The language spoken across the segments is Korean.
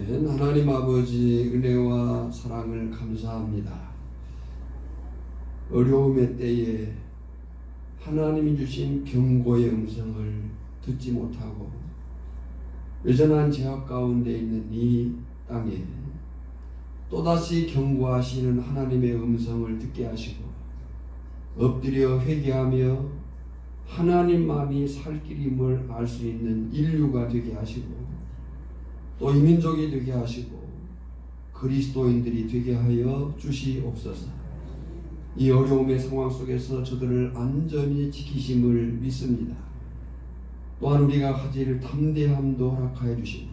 아멘. 하나님 아버지 은혜와 사랑을 감사합니다. 어려움의 때에 하나님이 주신 경고의 음성을 듣지 못하고 여전한 죄악 가운데 있는 이 땅에 또다시 경고하시는 하나님의 음성을 듣게 하시고 엎드려 회개하며 하나님만이 살 길임을 알 수 있는 인류가 되게 하시고 또 이민족이 되게 하시고 그리스도인들이 되게 하여 주시옵소서. 이 어려움의 상황 속에서 저들을 안전히 지키심을 믿습니다. 또한 우리가 가질 담대함도 허락하여 주시고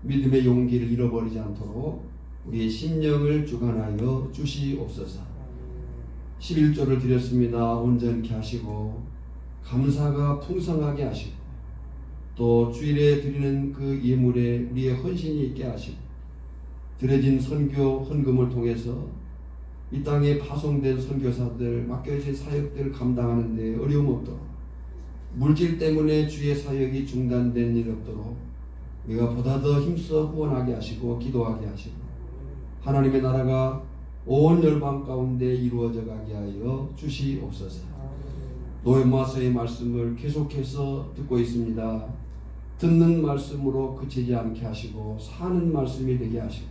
믿음의 용기를 잃어버리지 않도록 우리의 심령을 주관하여 주시옵소서. 11조를 드렸습니다. 온전케 하시고 감사가 풍성하게 하시고 또 주일에 드리는 그 예물에 우리의 헌신이 있게 하시고 드려진 선교 헌금을 통해서 이 땅에 파송된 선교사들 맡겨진 사역들 감당하는 데 어려움 없도록 물질 때문에 주의 사역이 중단된 일 없도록 우리가 보다 더 힘써 후원하게 하시고 기도하게 하시고 하나님의 나라가 온 열방 가운데 이루어져 가게 하여 주시옵소서. 노엠마서의 말씀을 계속해서 듣고 있습니다. 듣는 말씀으로 그치지 않게 하시고 사는 말씀이 되게 하시고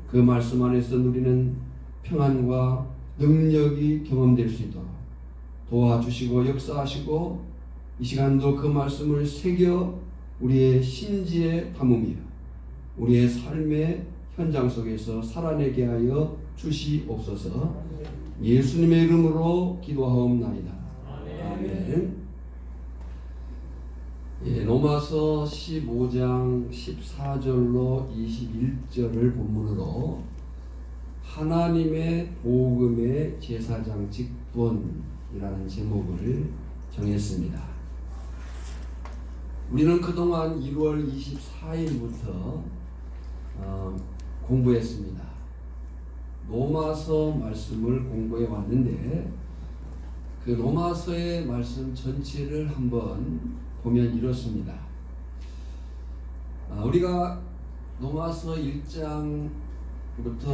그 말씀 안에서 누리는 평안과 능력이 경험될 수 있도록 도와주시고 역사하시고 이 시간도 그 말씀을 새겨 우리의 심지에 담으며 우리의 삶의 현장 속에서 살아내게 하여 주시옵소서. 예수님의 이름으로 기도하옵나이다. 아멘. 로마서 15장 14절로 21절을 본문으로 하나님의 복음의 제사장 직분이라는 제목을 정했습니다. 우리는 그동안 1월 24일부터 공부했습니다. 로마서 말씀을 공부해 왔는데 그 로마서의 말씀 전체를 한번 보면 이렇습니다. 우리가 로마서 1장부터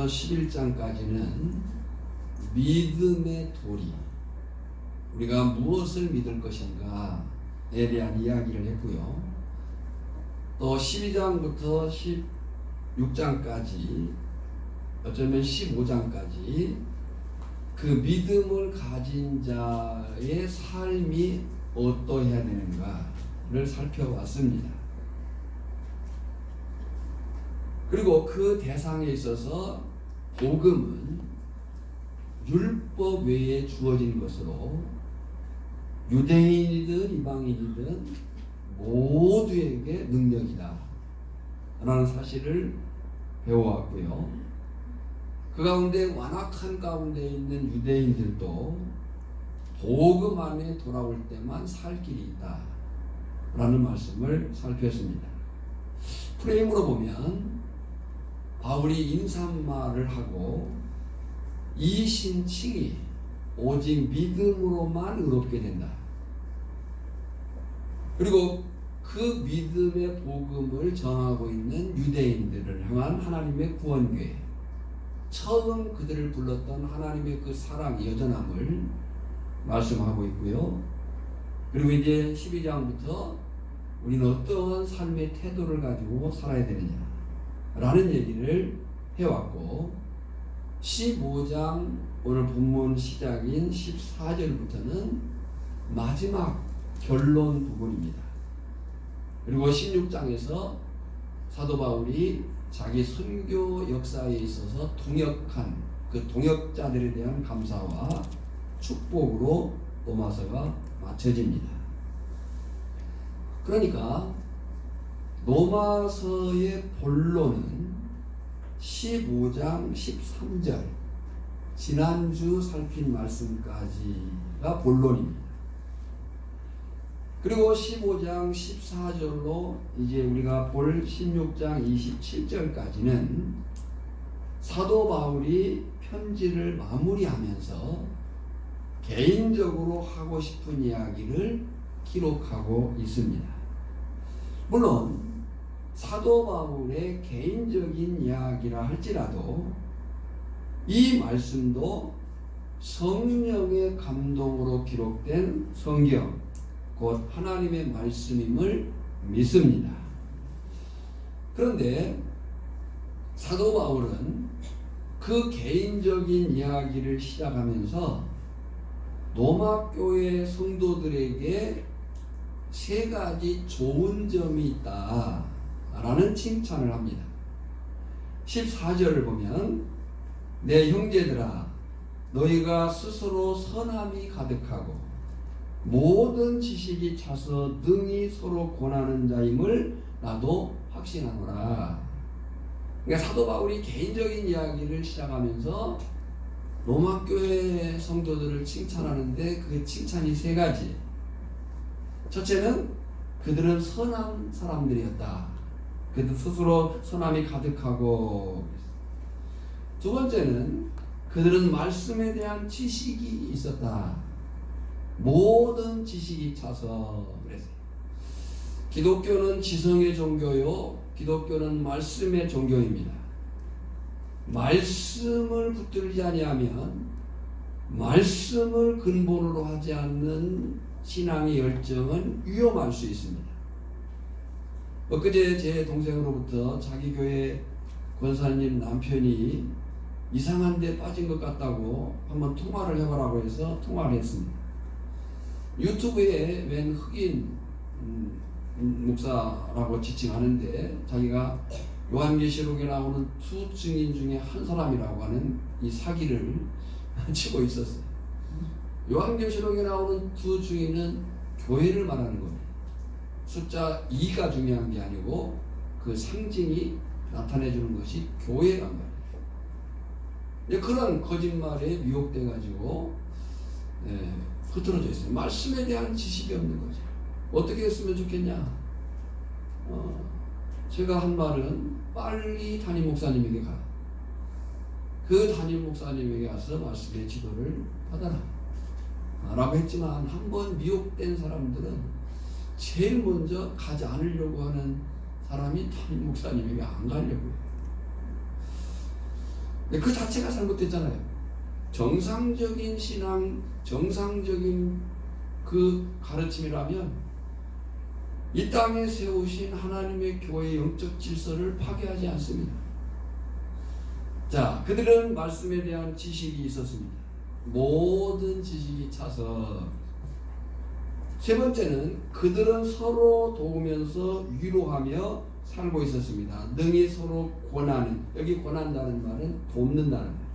11장까지는 믿음의 도리, 우리가 무엇을 믿을 것인가에 대한 이야기를 했고요. 또 12장부터 16장까지 어쩌면 15장까지 그 믿음을 가진 자의 삶이 어떠해야 되는가를 살펴봤습니다. 그리고 그 대상에 있어서 복음은 율법 외에 주어진 것으로 유대인이든 이방인이든 모두에게 능력이다 라는 사실을 배워왔고요. 그 가운데 완악한 가운데 있는 유대인들도 복음 안에 돌아올 때만 살 길이 있다 라는 말씀을 살폈습니다. 프레임으로 보면 바울이 인사말을 하고 이 신칭이 오직 믿음으로만 의롭게 된다. 그리고 그 믿음의 복음을 전하고 있는 유대인들을 향한 하나님의 구원궤, 처음 그들을 불렀던 하나님의 그 사랑, 여전함을 말씀하고 있고요. 그리고 이제 12장부터 우리는 어떠한 삶의 태도를 가지고 살아야 되느냐 라는 얘기를 해왔고 15장 오늘 본문 시작인 14절부터는 마지막 결론 부분입니다. 그리고 16장에서 사도 바울이 자기 선교 역사에 있어서 동역한 그 동역자들에 대한 감사와 축복으로 로마서가 마쳐집니다. 그러니까 로마서의 본론은 15장 13절 지난주 살핀 말씀까지가 본론입니다. 그리고 15장 14절로 이제 우리가 볼 16장 27절까지는 사도 바울이 편지를 마무리하면서 개인적으로 하고 싶은 이야기를 기록하고 있습니다. 물론 사도 바울의 개인적인 이야기라 할지라도 이 말씀도 성령의 감동으로 기록된 성경, 곧 하나님의 말씀임을 믿습니다. 그런데 사도 바울은 그 개인적인 이야기를 시작하면서 로마 교회 성도들에게 세 가지 좋은 점이 있다라는 칭찬을 합니다. 14절을 보면 내 형제들아 너희가 스스로 선함이 가득하고 모든 지식이 차서 능히 서로 권하는 자임을 나도 확신하노라. 그러니까 사도 바울이 개인적인 이야기를 시작하면서 로마 교회 성도들을 칭찬하는데 그 칭찬이 세 가지. 첫째는 그들은 선한 사람들이었다. 그들 스스로 선함이 가득하고. 두 번째는 그들은 말씀에 대한 지식이 있었다. 모든 지식이 차서 그랬어요. 기독교는 지성의 종교요, 기독교는 말씀의 종교입니다. 말씀을 붙들지 아니하면 말씀을 근본으로 하지 않는 신앙의 열정은 위험할 수 있습니다. 엊그제 제 동생으로부터 자기 교회 권사님 남편이 이상한 데 빠진 것 같다고 한번 통화를 해보라고 해서 통화를 했습니다. 유튜브에 웬 흑인 목사라고 지칭하는데 자기가 요한계시록에 나오는 두 증인 중에 한 사람이라고 하는 이 사기를 치고 있었어요. 요한계시록에 나오는 두 증인은 교회를 말하는 겁니다. 숫자 2가 중요한 게 아니고 그 상징이 나타내주는 것이 교회란 말이에요. 그런 거짓말에 미혹돼 가지고 흐트러져 있어요. 말씀에 대한 지식이 없는 거죠. 어떻게 했으면 좋겠냐? 제가 한 말은 빨리 담임 목사님에게 가. 그 담임 목사님에게 가서 말씀의 지도를 받아라. 라고 했지만 한번 미혹된 사람들은 제일 먼저 가지 않으려고 하는 사람이 담임 목사님에게 안 가려고 해요. 그 자체가 잘못됐잖아요. 정상적인 신앙, 정상적인 그 가르침이라면 이 땅에 세우신 하나님의 교회의 영적 질서를 파괴하지 않습니다. 자, 그들은 말씀에 대한 지식이 있었습니다. 모든 지식이 차서. 세 번째는 그들은 서로 도우면서 위로하며 살고 있었습니다. 능히 서로 권하는, 여기 권한다는 말은 돕는다는 말.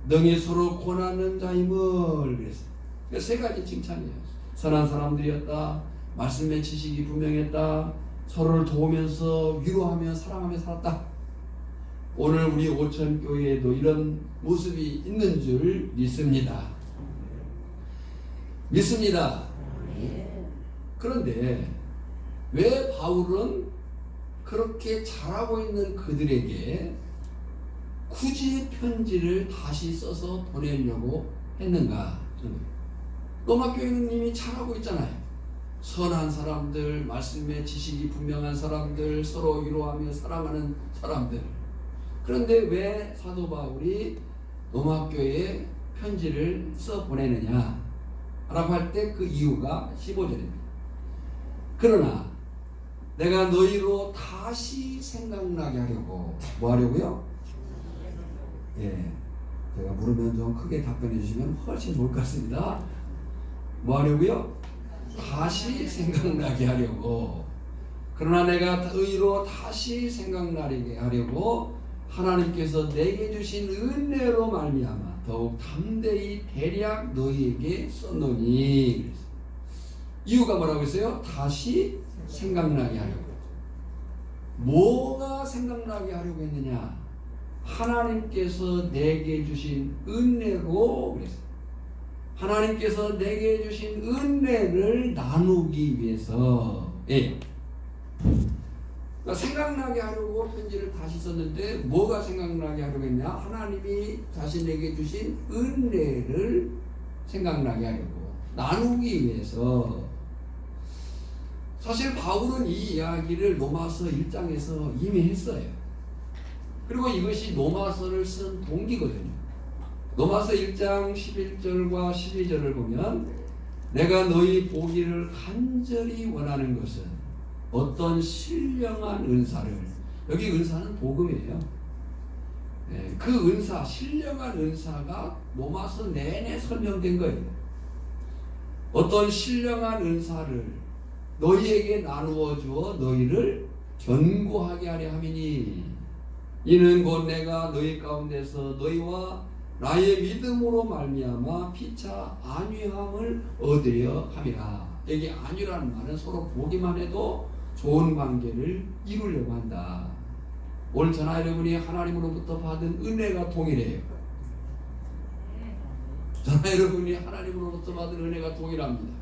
능히 서로 권하는 자임을 그랬어요. 그러니까 세 가지 칭찬이에요. 선한 사람들이었다. 말씀의 지식이 분명했다. 서로를 도우면서 위로하며 사랑하며 살았다. 오늘 우리 오천교회에도 이런 모습이 있는 줄 믿습니다. 믿습니다. 그런데 왜 바울은 그렇게 잘하고 있는 그들에게 굳이 편지를 다시 써서 보내려고 했는가? 로마 교회는 이미 잘하고 있잖아요. 선한 사람들, 말씀의 지식이 분명한 사람들, 서로 위로하며 사랑하는 사람들. 그런데 왜 사도 바울이 로마 교회에 편지를 써 보내느냐? 라고 할 때 그 이유가 15절입니다. 그러나 내가 너희로 다시 생각나게 하려고. 뭐 하려고요? 예, 제가 물으면 좀 크게 답변해 주시면 훨씬 좋을 것 같습니다. 뭐 하려고요? 다시 생각나게 하려고. 그러나 내가 너희로 다시 생각나게 하려고 하나님께서 내게 주신 은혜로 말미암아 더욱 담대히 대략 너희에게 썼노니. 이유가 뭐라고 했어요? 다시 생각나게 하려고. 뭐가 생각나게 하려고 했느냐? 하나님께서 내게 주신 은혜로 그랬어요. 하나님께서 내게 주신 은혜를 나누기 위해서. 예. 그러니까 생각나게 하려고 편지를 다시 썼는데 뭐가 생각나게 하려고 했냐? 하나님이 자신에게 주신 은혜를 생각나게 하려고, 나누기 위해서. 사실 바울은 이 이야기를 로마서 1장에서 이미 했어요. 그리고 이것이 로마서를 쓴 동기거든요. 로마서 1장 11절과 12절을 보면 내가 너희 보기를 간절히 원하는 것은 어떤 신령한 은사를, 여기 은사는 복음이에요. 그 은사, 신령한 은사가 로마서 내내 설명된 거예요. 어떤 신령한 은사를 너희에게 나누어 주어 너희를 견고하게 하려 함이니 이는 곧 내가 너희 가운데서 너희와 나의 믿음으로 말미암아 피차 안위함을 얻으려 함이라. 여기 안위라는 말은 서로 보기만 해도 좋은 관계를 이루려고 한다. 오늘 저나 여러분이 하나님으로부터 받은 은혜가 동일해요. 저나 여러분이 하나님으로부터 받은 은혜가 동일합니다.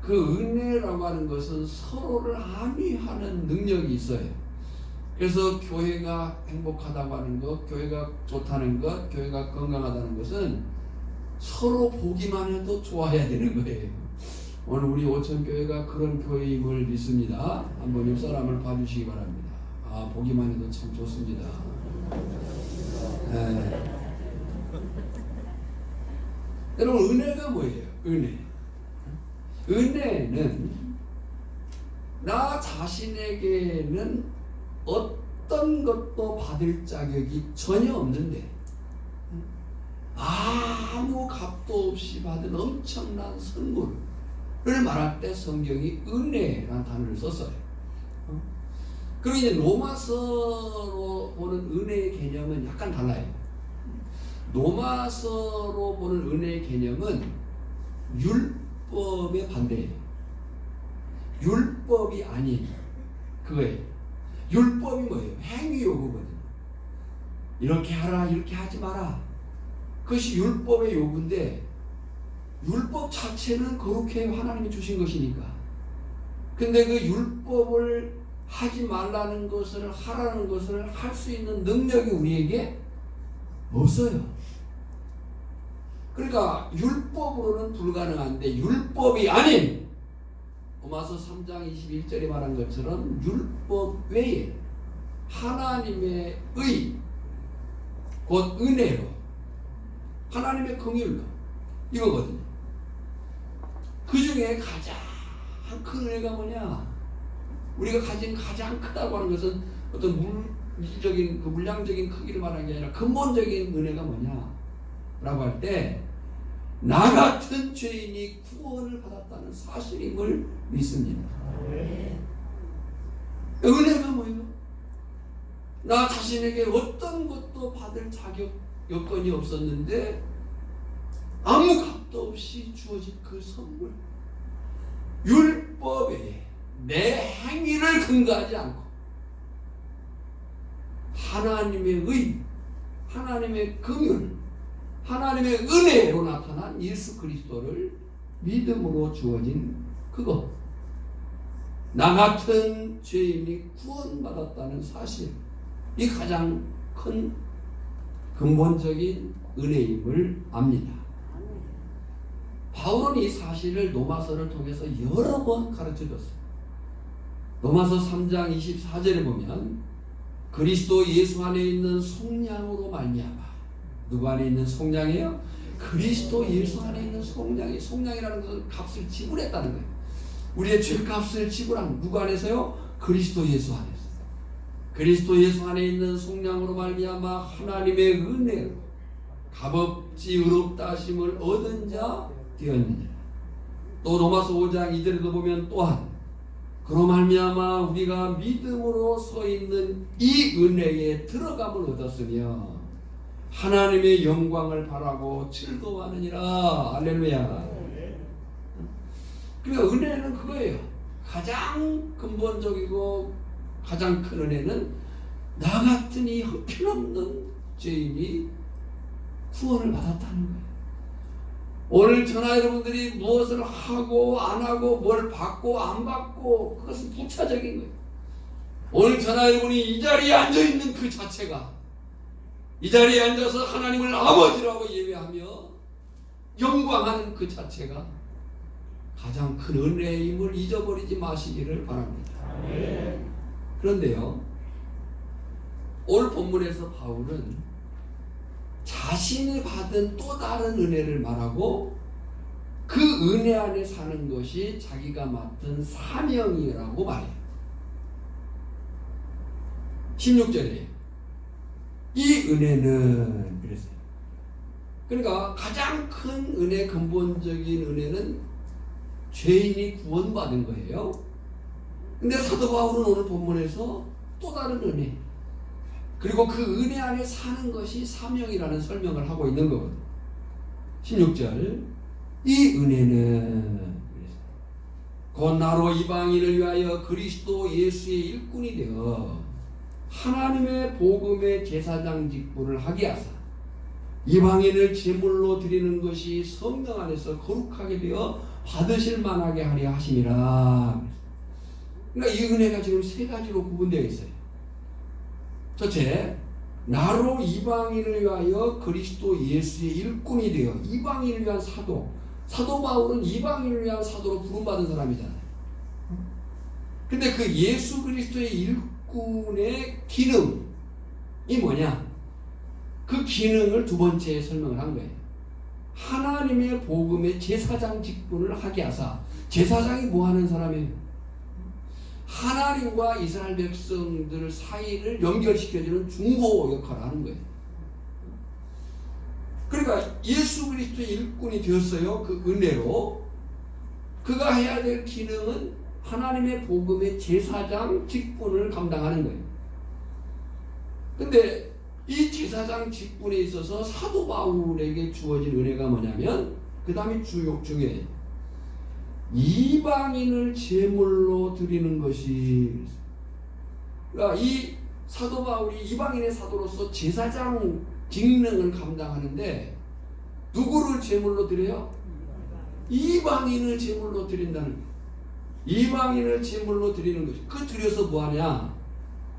그 은혜라고 하는 것은 서로를 안위하는 능력이 있어요. 그래서 교회가 행복하다고 하는 것, 교회가 좋다는 것, 교회가 건강하다는 것은 서로 보기만 해도 좋아야 되는 거예요. 오늘 우리 오천교회가 그런 교회임을 믿습니다. 한번 옆 사람을 봐주시기 바랍니다. 아, 보기만 해도 참 좋습니다. 여러분, 은혜가 뭐예요? 은혜는 나 자신에게는 어떤 것도 받을 자격이 전혀 없는데 아무 값도 없이 받은 엄청난 선물을 말할 때 성경이 은혜라는 단어를 썼어요. 그리고 이제 로마서로 보는 은혜의 개념은 약간 달라요. 로마서로 보는 은혜의 개념은 율법의 반대예요. 율법이 아닌 그거예요. 율법이 뭐예요? 행위요구거든요. 이렇게 하라, 이렇게 하지 마라. 그것이 율법의 요구인데 율법 자체는 그렇게 하나님이 주신 것이니까. 근데 그 율법을 하지 말라는 것을, 하라는 것을 할 수 있는 능력이 우리에게 없어요. 그러니까 율법으로는 불가능한데 율법이 아닌 로마서 3장 21절에 말한 것처럼 율법 외에 하나님의 의, 곧 은혜로, 하나님의 긍휼로 이거거든요. 그 중에 가장 큰 은혜가 뭐냐? 우리가 가진 가장 크다고 하는 것은 어떤 물질적인, 물량적인 크기를 말하는 게 아니라 근본적인 은혜가 뭐냐? 라고 할 때 나 같은 죄인이 구원을 받았다는 사실임을 믿습니다. 은혜가 뭐예요? 나 자신에게 어떤 것도 받을 자격, 여건이 없었는데 아무 값도 없이 주어진 그 선물. 율법에 내 행위를 근거하지 않고 하나님의 의, 하나님의 긍휼, 하나님의 은혜로 나타난 예수 그리스도를 믿음으로 주어진 그것. 나 같은 죄인이 구원받았다는 사실. 이 가장 큰 근본적인 은혜임을 압니다. 바울은 이 사실을 로마서를 통해서 여러 번 가르쳐줬어요. 로마서 3장 24절에 보면 그리스도 예수 안에 있는 속량으로 말미암아. 누구 안에 있는 속량이에요? 그리스도 예수 안에 있는 속량이. 속량이라는 것은 값을 지불했다는 거예요. 우리의 죄값을 지불한 누구 안에서요? 그리스도 예수 안에서. 그리스도 예수 안에 있는 속량으로 말미암아 하나님의 은혜로 값없이 의롭다 하심을 얻은 자 되었느니라. 또 로마서 5장 2절에도 보면 또한 그로 말미암아 우리가 믿음으로 서 있는 이 은혜에 들어감을 얻었으며 하나님의 영광을 바라고 즐거워하느니라. 할렐루야. 그러니까 은혜는 그거예요. 가장 근본적이고 가장 큰 은혜는 나 같은 이 형편없는 죄인이 구원을 받았다는 거예요. 오늘 저나 여러분들이 무엇을 하고 안 하고 뭘 받고 안 받고 그것은 부차적인 거예요. 오늘 저나 여러분이 이 자리에 앉아있는 그 자체가, 이 자리에 앉아서 하나님을 아버지라고 예배하며 영광하는 그 자체가 가장 큰 은혜임을 잊어버리지 마시기를 바랍니다. 그런데요, 오늘 본문에서 바울은 자신이 받은 또 다른 은혜를 말하고 그 은혜 안에 사는 것이 자기가 맡은 사명이라고 말해요. 16절에 이 은혜는 그랬어요. 그러니까 가장 큰 은혜, 근본적인 은혜는 죄인이 구원받은 거예요. 근데 사도 바울은 오늘 본문에서 또 다른 은혜, 그리고 그 은혜 안에 사는 것이 사명이라는 설명을 하고 있는 거거든요. 16절, 이 은혜는 곧 나로 이방인을 위하여 그리스도 예수의 일꾼이 되어 하나님의 복음의 제사장 직분을 하게 하사 이방인을 제물로 드리는 것이 성령 안에서 거룩하게 되어 받으실 만하게 하려 하심이라. 그러니까 이 은혜가 지금 세 가지로 구분되어 있어요. 첫째, 나로 이방인을 위하여 그리스도 예수의 일꾼이 되어 이방인을 위한 사도 바울은 이방인을 위한 사도로 부름받은 사람이잖아요. 근데 그 예수 그리스도의 일꾼의 기능이 뭐냐? 그 기능을 두 번째에 설명을 한 거예요. 하나님의 복음의 제사장 직분을 하게 하사. 제사장이 뭐 하는 사람이에요? 하나님과 이스라엘 백성들 사이를 연결시켜주는 중보 역할을 하는 거예요. 그러니까 예수 그리스도의 일꾼이 되었어요. 그 은혜로. 그가 해야 될 기능은 하나님의 복음의 제사장 직분을 감당하는 거예요. 근데 이 제사장 직분에 있어서 사도 바울에게 주어진 은혜가 뭐냐면, 그 다음에 중요해요. 이방인을 제물로 드리는 것이. 그러니까 이 사도 바울이 이방인의 사도로서 제사장 직능을 감당하는데 누구를 제물로 드려요? 이방인을 제물로 드린다는 거예요. 이방인을 제물로 드리는 것이. 그 드려서 뭐하냐?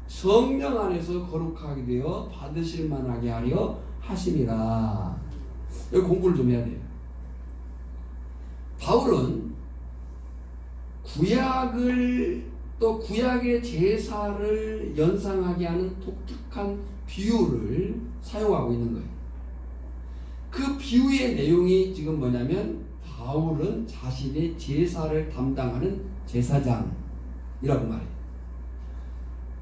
성령 안에서 거룩하게 되어 받으실 만하게 하려 하심이라. 여기 공부를 좀 해야 돼요. 바울은 구약을 또 구약의 제사를 연상하게 하는 독특한 비유를 사용하고 있는 거예요. 그 비유의 내용이 지금 뭐냐면, 바울은 자신의 제사를 담당하는 제사장이라고 말해요.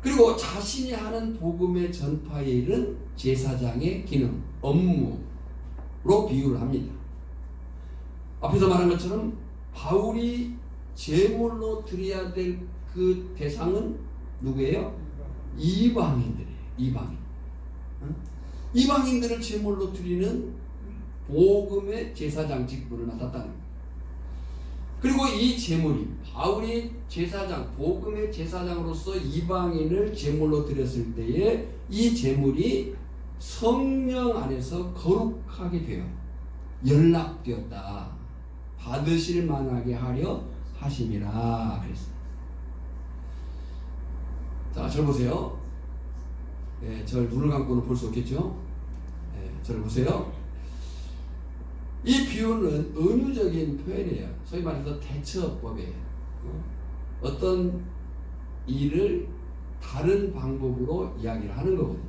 그리고 자신이 하는 복음의 전파의 일은 제사장의 기능, 업무로 비유를 합니다. 앞에서 말한 것처럼 바울이 제물로 드려야 될 그 대상은 누구예요? 이방인들이에요. 이방인. 이방인들을 제물로 드리는 복음의 제사장 직분을 맡았다는 거예요. 그리고 이 제물이, 바울이 제사장, 복음의 제사장으로서 이방인을 제물로 드렸을 때에 이 제물이 성령 안에서 거룩하게 되어 연락되었다. 받으실 만하게 하려 하심이라 그랬어요. 자, 절 보세요. 네, 절 눈을 감고는 볼 수 없겠죠? 네, 절 보세요. 이 비유는 은유적인 표현이에요. 소위 말해서 대처법이에요. 어떤 일을 다른 방법으로 이야기를 하는 거거든요.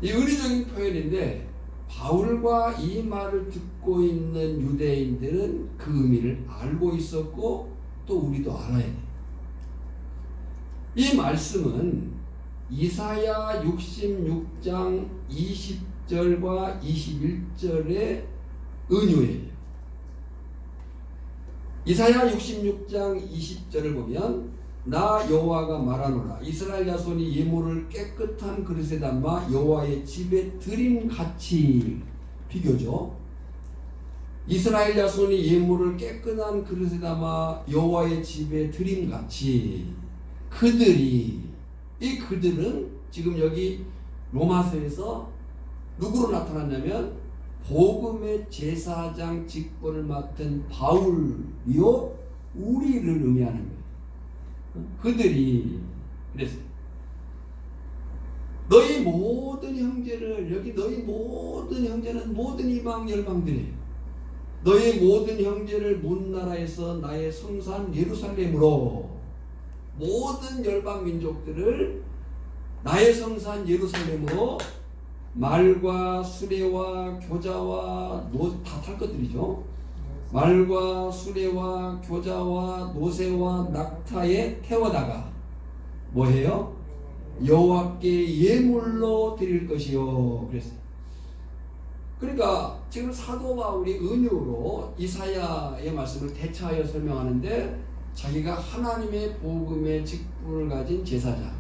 이 은유적인 표현인데, 바울과 이 말을 듣고 있는 유대인들은 그 의미를 알고 있었고 또 우리도 알아야 돼요. 이 말씀은 이사야 66장 20절과 21절의 은유예요. 이사야 66장 20절을 보면, 나 여호와가 말하노라. 이스라엘 자손이 예물을 깨끗한 그릇에 담아 여호와의 집에 드림같이. 비교죠. 이스라엘 자손이 예물을 깨끗한 그릇에 담아 여호와의 집에 드림같이. 이 그들은 지금 여기 로마서에서 누구로 나타났냐면 복음의 제사장 직분을 맡은 바울이요 우리를 의미하는 거예요. 그들이 그랬어요. 너희 모든 형제를, 여기 너희 모든 형제는 모든 이방 열방들이에요. 너희 모든 형제를 문나라에서 나의 성산 예루살렘으로, 모든 열방 민족들을 나의 성산 예루살렘으로 말과 수레와 교자와 다 탈 것들이죠. 말과 수레와 교자와 노새와 낙타에 태워다가 뭐해요? 여호와께 예물로 드릴 것이요. 그랬어요. 그러니까 지금 사도 바울이 은유로 이사야의 말씀을 대차하여 설명하는데, 자기가 하나님의 복음의 직분을 가진 제사장,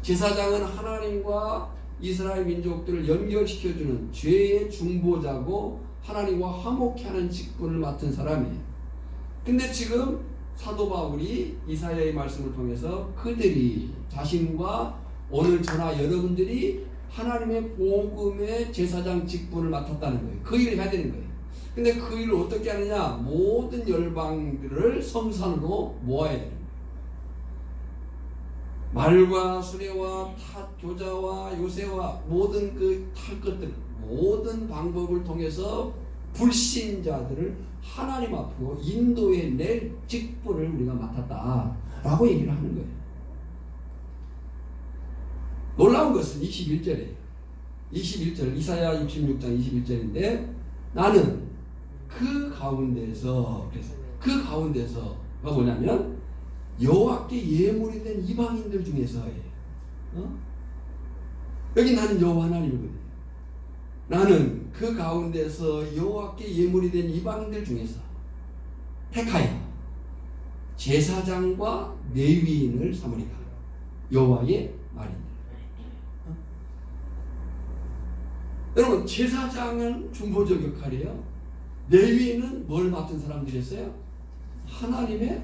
제사장은 하나님과 이스라엘 민족들을 연결시켜주는 죄의 중보자고 하나님과 화목케 하는 직분을 맡은 사람이에요. 근데 지금 사도 바울이 이사야의 말씀을 통해서 그들이 자신과 오늘 저나 여러분들이 하나님의 복음의 제사장 직분을 맡았다는 거예요. 그 일을 해야 되는 거예요. 근데 그 일을 어떻게 하느냐? 모든 열방들을 성산으로 모아야 되는 거예요. 말과 수레와 교자와 요새와 모든 그 탈 것들, 모든 방법을 통해서 불신자들을 하나님 앞으로 인도해 낼 직분을 우리가 맡았다라고 얘기를 하는 거예요. 놀라운 것은 21절이에요. 21절, 이사야 66장 21절인데, 나는 그 가운데서, 그 가운데서가 뭐냐면 여호와께 예물이 된 이방인들 중에서예요. 여기 나는 여호와 하나님이거든요. 나는 그 가운데서 여호와께 예물이 된 이방인들 중에서 택하여 제사장과 레위인을 삼으리라. 여호와의 말입니다. 여러분, 제사장은 중보적 역할이에요. 레위인은 뭘 맡은 사람들이었어요? 하나님의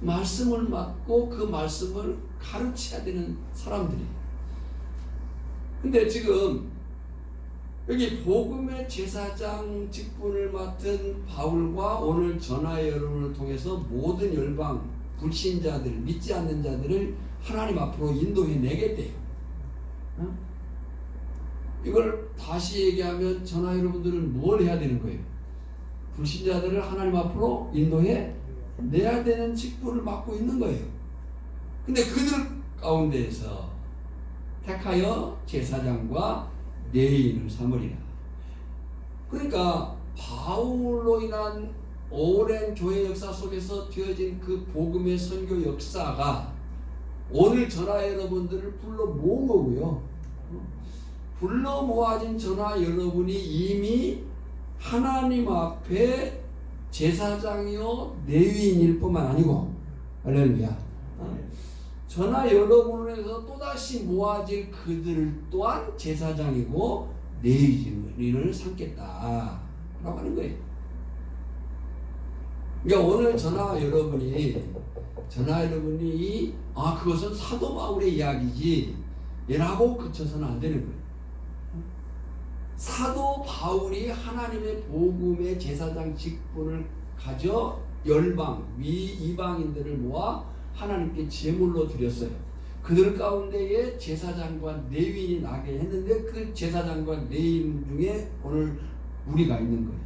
말씀을 맡고 그 말씀을 가르쳐야 되는 사람들이에요. 근데 지금 여기 복음의 제사장 직분을 맡은 바울과 오늘 전하 여러분을 통해서 모든 열방 불신자들, 믿지 않는 자들을 하나님 앞으로 인도해 내겠대요. 이걸 다시 얘기하면 전하 여러분들은 뭘 해야 되는 거예요? 불신자들을 하나님 앞으로 인도해 내야 되는 직분을 맡고 있는 거예요. 근데 그들 가운데에서 택하여 제사장과 레위인을 삼으리라. 그러니까 바울로 인한 오랜 교회 역사 속에서 되어진 그 복음의 선교 역사가 오늘 전하 여러분들을 불러 모은 거고요. 불러 모아진 전하 여러분이 이미 하나님 앞에 제사장이요 레위인일 뿐만 아니고, 할렐루야, 전하 여러분에서 또다시 모아질 그들 또한 제사장이고 레위인을 삼겠다 라고 하는 거예요. 그러니까 오늘 전하 여러분이 그것은 사도 바울의 이야기지 라고 그쳐서는 안 되는 거예요. 사도 바울이 하나님의 복음의 제사장 직분을 가져 열방 이방인들을 모아 하나님께 제물로 드렸어요. 그들 가운데에 제사장과 레위인이 나게 했는데 그 제사장과 레위인 중에 오늘 우리가 있는 거예요.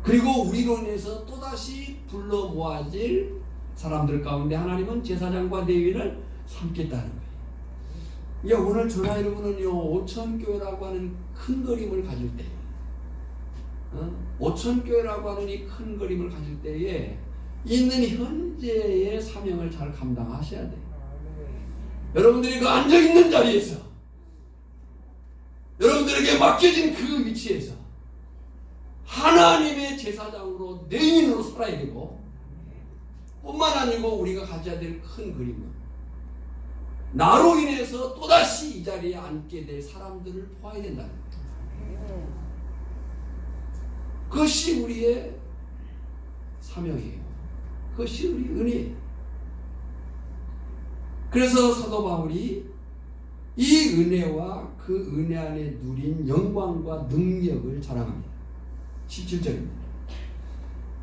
그리고 우리로 인해서 또다시 불러 모아질 사람들 가운데 하나님은 제사장과 레위인을 삼겠다는 거예요. 오늘 전하 여러분은요, 오천교회라고 하는 큰 그림을 가질 때, 오천교회라고 하는 이 큰 그림을 가질 때에 있는 현재의 사명을 잘 감당하셔야 돼요. 여러분들이 그 앉아있는 자리에서, 여러분들에게 맡겨진 그 위치에서 하나님의 제사장으로 레위인으로 살아야 되고, 뿐만 아니고 우리가 가져야 될 큰 그림은 나로 인해서 또다시 이 자리에 앉게 될 사람들을 도와야 된다는 거예요. 그것이 우리의 사명이에요. 그것이 우리 은혜예요. 그래서 사도 바울이 이 은혜와 그 은혜 안에 누린 영광과 능력을 자랑합니다. 17절입니다.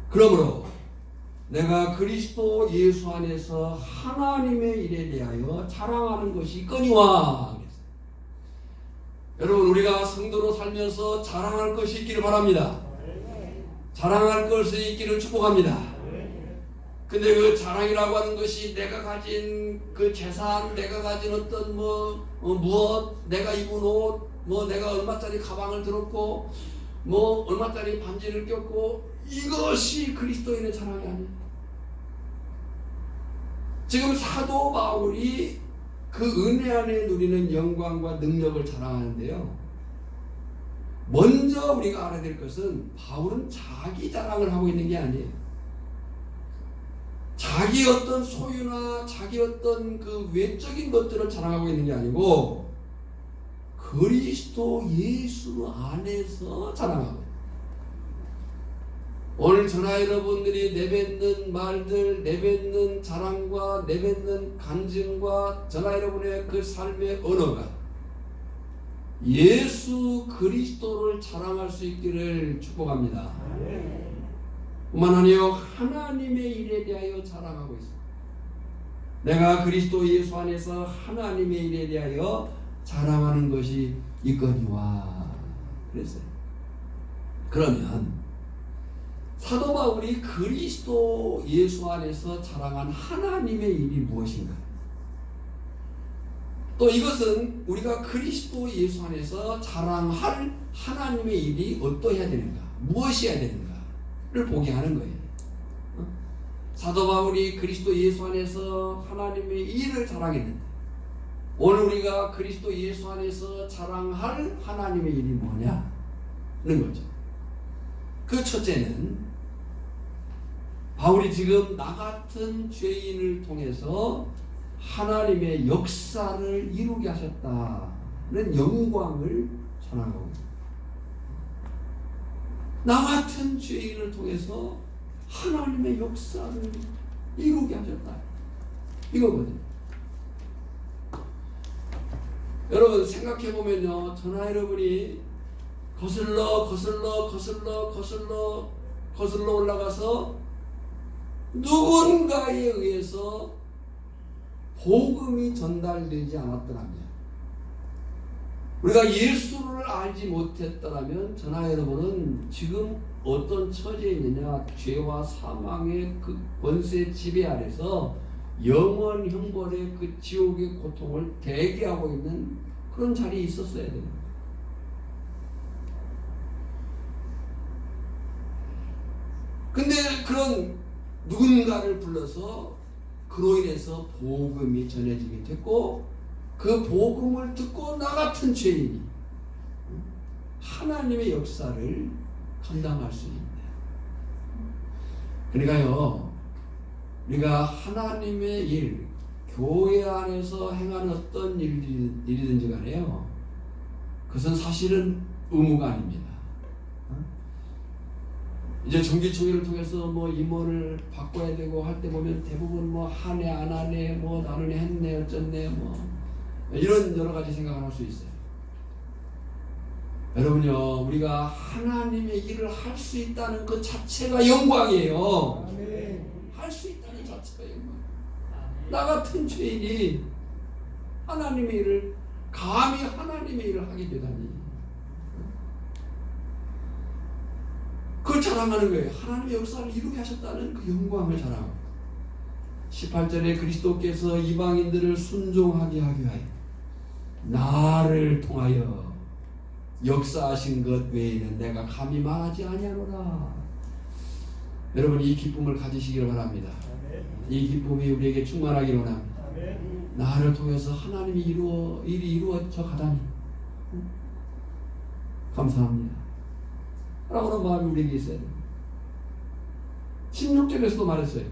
그러므로 내가 그리스도 예수 안에서 하나님의 일에 대하여 자랑하는 것이 있거니와. 여러분, 우리가 성도로 살면서 자랑할 것이 있기를 바랍니다. 자랑할 것이 있기를 축복합니다. 근데 그 자랑이라고 하는 것이 내가 가진 그 재산, 내가 가진 어떤 무엇, 내가 입은 옷, 내가 얼마짜리 가방을 들었고, 얼마짜리 반지를 꼈고, 이것이 그리스도인의 자랑이 아니에요. 지금 사도 바울이 그 은혜 안에 누리는 영광과 능력을 자랑하는데요. 먼저 우리가 알아야 될 것은 바울은 자기 자랑을 하고 있는 게 아니에요. 자기 어떤 소유나 자기 어떤 그 외적인 것들을 자랑하고 있는 게 아니고 그리스도 예수 안에서 자랑하고 있어요. 오늘 저나 여러분들이 내뱉는 말들, 내뱉는 자랑과 내뱉는 간증과 저나 여러분의 그 삶의 언어가 예수 그리스도를 자랑할 수 있기를 축복합니다. 뿐만 아니요 하나님의 일에 대하여 자랑하고 있습니다. 내가 그리스도 예수 안에서 하나님의 일에 대하여 자랑하는 것이 있거니와 그랬어요. 그러면 사도 바울이 그리스도 예수 안에서 자랑한 하나님의 일이 무엇인가? 또 이것은 우리가 그리스도 예수 안에서 자랑할 하나님의 일이 어떠해야 되는가? 무엇이 해야 되는가를 보게 하는 거예요. 사도 바울이 그리스도 예수 안에서 하나님의 일을 자랑했는데 오늘 우리가 그리스도 예수 안에서 자랑할 하나님의 일이 뭐냐는 거죠. 그 첫째는 바울이 지금 나 같은 죄인을 통해서 하나님의 역사를 이루게 하셨다는 영광을 전하고 나 같은 죄인을 통해서 하나님의 역사를 이루게 하셨다. 이거거든요. 여러분 생각해보면요. 저나 여러분이 거슬러 올라가서 누군가에 의해서 복음이 전달되지 않았더라면 우리가 예수를 알지 못했더라면 저나 여러분은 지금 어떤 처지에 있느냐 죄와 사망의 그 권세 지배 아래서 영원 형벌의 그 지옥의 고통을 대기하고 있는 그런 자리에 있었어야 됩니다. 근데 그런 누군가를 불러서 그로 인해서 복음이 전해지게 됐고 그 복음을 듣고 나 같은 죄인이 하나님의 역사를 감당할 수 있다. 그러니까요 우리가 하나님의 일 교회 안에서 행하는 어떤 일이든지 간에요 그것은 사실은 의무가 아닙니다. 이제 정기총회를 통해서 임원을 바꿔야 되고 할 때 보면 대부분 하네 안 하네 나는 했네 어쩌네 이런 여러 가지 생각을 할 수 있어요. 여러분요 우리가 하나님의 일을 할 수 있다는 그 자체가 영광이에요. 할 수 있다는 자체가 영광. 나 같은 죄인이 하나님의 일을 감히 하나님의 일을 하게 되다니 그걸 자랑하는 거예요. 하나님의 역사를 이루게 하셨다는 그 영광을 자랑하고 18절에 그리스도께서 이방인들을 순종하게 하기 위하여 나를 통하여 역사하신 것 외에는 내가 감히 말하지 아니하노라. 여러분 이 기쁨을 가지시기를 바랍니다. 이 기쁨이 우리에게 충만하기를 원합니다. 나를 통해서 하나님이 일이 이루어져 가다니 감사합니다 라고는 마음이 우리에게 있어야 됩니다. 16절에서도 말했어요.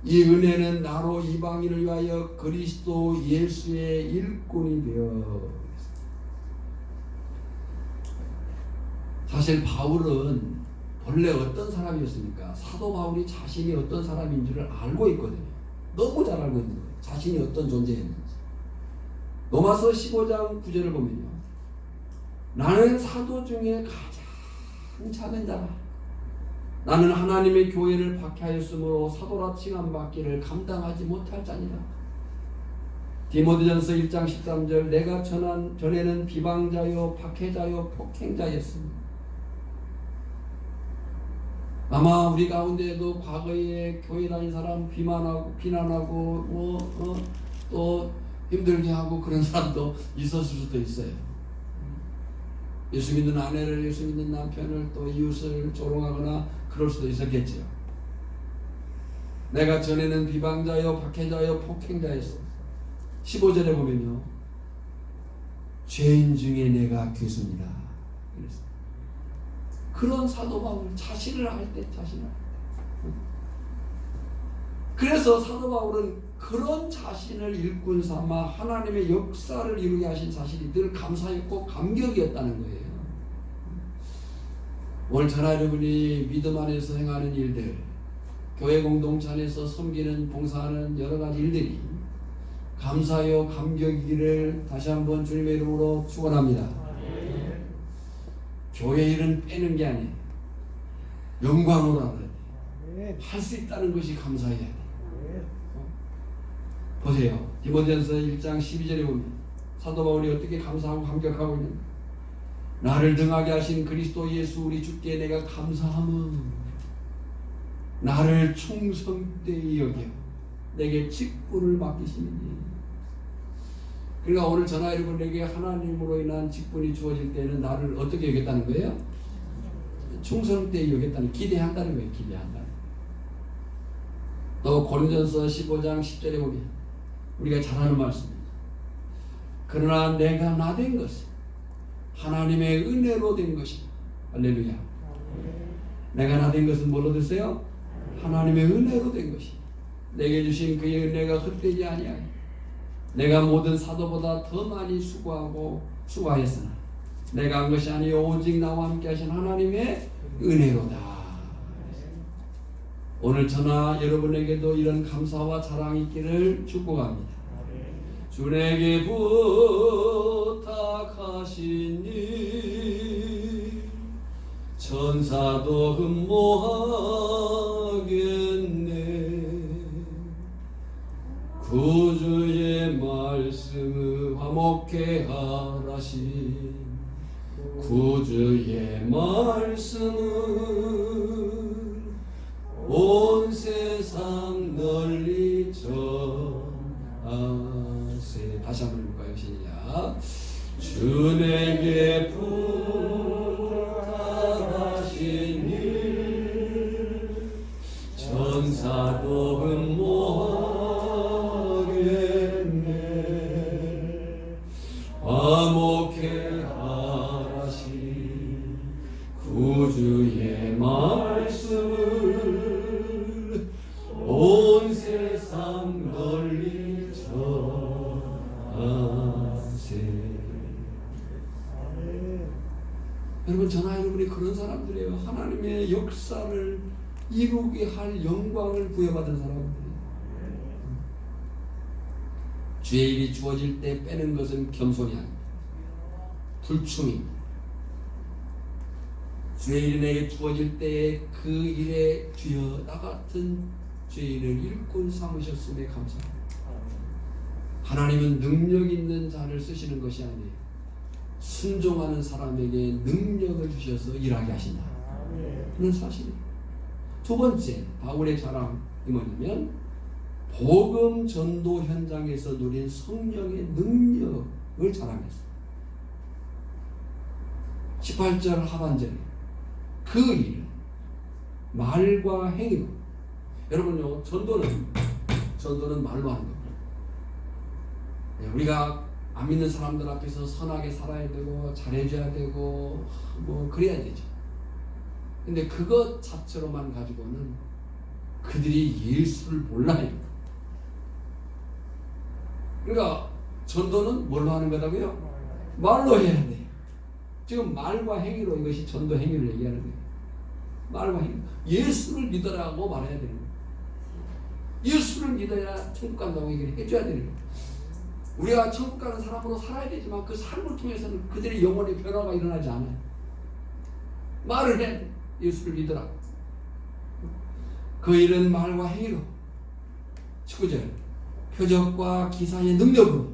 이 은혜는 나로 이방인을 위하여 그리스도 예수의 일꾼이 되어. 사실 바울은 본래 어떤 사람이었습니까? 사도 바울이 자신이 어떤 사람인 줄을 알고 있거든요. 너무 잘 알고 있는 거예요. 자신이 어떤 존재였는지. 로마서 15장 9절을 보면요. 나는 사도 중에 가장 작은 자라. 나는 하나님의 교회를 박해하였으므로 사도라 칭함받기를 감당하지 못할 자니라. 디모데전서 1장 13절 내가 전에는 비방자요 박해자요 폭행자였습니다. 아마 우리 가운데에도 과거에 교회 다닌 사람 비난하고 또 힘들게 하고 그런 사람도 있었을 수도 있어요. 예수 믿는 아내를, 예수 믿는 남편을, 또 이웃을 조롱하거나 그럴 수도 있었겠지요. 내가 전에는 비방자요 박해자요 폭행자였어. 15절에 보면요, 죄인 중에 내가 괴수니라 그랬어요. 그런 사도 바울 자신을 알 때. 그래서 사도 바울은 그런 자신을 일꾼 삼아 하나님의 역사를 이루게 하신 사실이 늘 감사했고 감격이었다는 거예요. 오늘 저나 여러분이 믿음 안에서 행하는 일들, 교회 공동체 안에서 섬기는 봉사하는 여러 가지 일들이 감사요 감격이기를 다시 한번 주님의 이름으로 축원합니다. 교회 일은 빼는 게 아니에요. 영광으로 알아야 돼. 할 수 있다는 것이 감사해야 돼. 보세요. 디모데전서 1장 12절에 보면 사도 바울이 어떻게 감사하고 감격하고 있는가. 나를 등하게 하신 그리스도 예수 우리 주께 내가 감사함은 나를 충성되이 여겨 내게 직분을 맡기시니. 그러니까 오늘 저나 여러분에게 하나님으로 인한 직분이 주어질 때는 나를 어떻게 여겼다는 거예요? 충성되이 여겼다는, 기대한다는 거예요. 기대한다는. 또 고린도전서 15장 10절에 보면 우리가 잘 아는 말씀입니다. 그러나 내가 나 된 것은 하나님의 은혜로 된 것이다. 할렐루야. 내가 나 된 것은 뭘로 됐어요? 하나님의 은혜로 된 것이다. 내게 주신 그의 은혜가 헛되지 아니하여 내가 모든 사도보다 더 많이 수고하였으나 내가 한 것이 아니요 오직 나와 함께 하신 하나님의 은혜로다. 오늘 저나 여러분에게도 이런 감사와 자랑이 있기를 축복합니다. 주에게 부탁하시니 천사도 흠모하겠네. 구주의 말씀을 화목케 하라신 구주의 말씀을 온 세상 널리 전하세. 다시 한번 해볼까요? 시작. 주 내게 부탁하시니 천사도 흠모하겠네. 화목케 하라신 구주의 말씀을 온 세상 널리 전하세. 여러분, 저나 여러분이 그런 사람들이에요. 하나님의 역사를 이루게 할 영광을 부여받은 사람들이에요. 주의 일이 주어질 때 빼는 것은 겸손이 아닙니다. 불충입니다. 주의 일이 내게 주어질 때에 그 일에 주여 나 같은 죄인을 일꾼 삼으셨음에 감사합니다. 하나님은 능력 있는 자를 쓰시는 것이 아니에요. 순종하는 사람에게 능력을 주셔서 일하게 하신다. 그런 사실이에요. 두 번째, 바울의 자랑이 뭐냐면 복음 전도 현장에서 누린 성령의 능력을 자랑했어요. 18절 하반절에 그 일, 말과 행위로. 여러분요, 전도는 말로 하는 겁니다. 우리가 안 믿는 사람들 앞에서 선하게 살아야 되고 잘해줘야 되고 뭐 그래야 되죠. 근데 그것 자체로만 가지고는 그들이 예수를 몰라요. 그러니까 전도는 뭘로 하는 거다고요? 말로 해야 돼요. 지금 말과 행위로 이것이 전도 행위를 얘기하는 거예요. 말과 행위. 예수를 믿으라고 말해야 되는 거예요. 예수를 믿어야 천국 간다고 얘기를 해줘야 되는 거예요. 우리가 천국 가는 사람으로 살아야 되지만 그 삶을 통해서는 그들의 영혼의 변화가 일어나지 않아요. 말을 해야 돼. 예수를 믿으라. 그 일은 말과 행위로. 19절. 표적과 기사의 능력으로,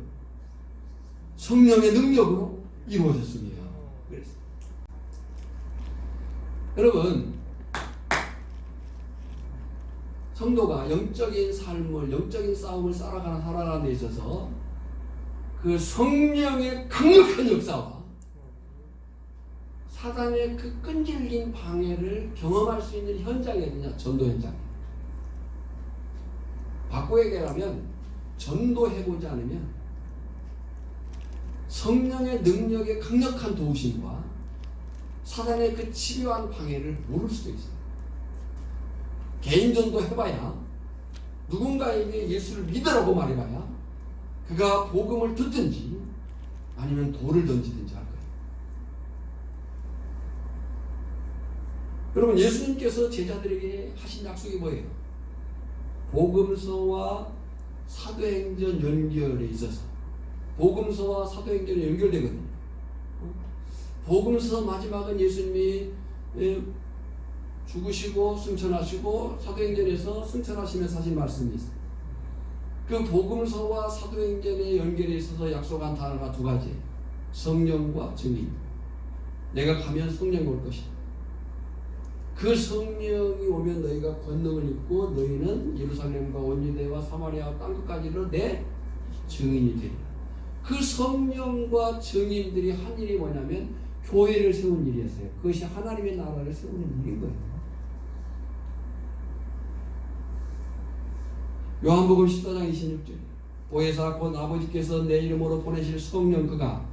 성령의 능력으로 이루어졌으며 그랬습니다. 여러분, 성도가 영적인 삶을, 영적인 싸움을 살아가는 데 있어서 그 성령의 강력한 역사와 사단의 그 끈질긴 방해를 경험할 수 있는 현장이 어디냐? 전도 현장. 바꿔 얘기하면 전도해보지 않으면 성령의 능력의 강력한 도우심과 사단의 그 집요한 방해를 모를 수도 있어요. 개인 전도 해봐야, 누군가에게 예수를 믿으라고 말해봐야 그가 복음을 듣든지 아니면 돌을 던지든지 할 거예요. 여러분, 예수님께서 제자들에게 하신 약속이 뭐예요? 복음서와 사도행전 연결에 있어서, 복음서와 사도행전이 연결되거든요. 복음서 마지막은 예수님이 죽으시고 승천하시고 사도행전에서 승천하시면서 하신 말씀이 있어요. 그 복음서와 사도행전의 연결에 있어서 약속한 단어가 두 가지, 성령과 증인. 내가 가면 성령이 올 것이다. 그 성령이 오면 너희가 권능을 입고 너희는 예루살렘과 온 유대와 사마리아와 땅끝까지로 내 증인이 되리라. 그 성령과 증인들이 한 일이 뭐냐면 교회를 세운 일이었어요. 그것이 하나님의 나라를 세우는 일인 거예요. 요한복음 14장 26절, 보혜사 곧 아버지께서 내 이름으로 보내실 성령 그가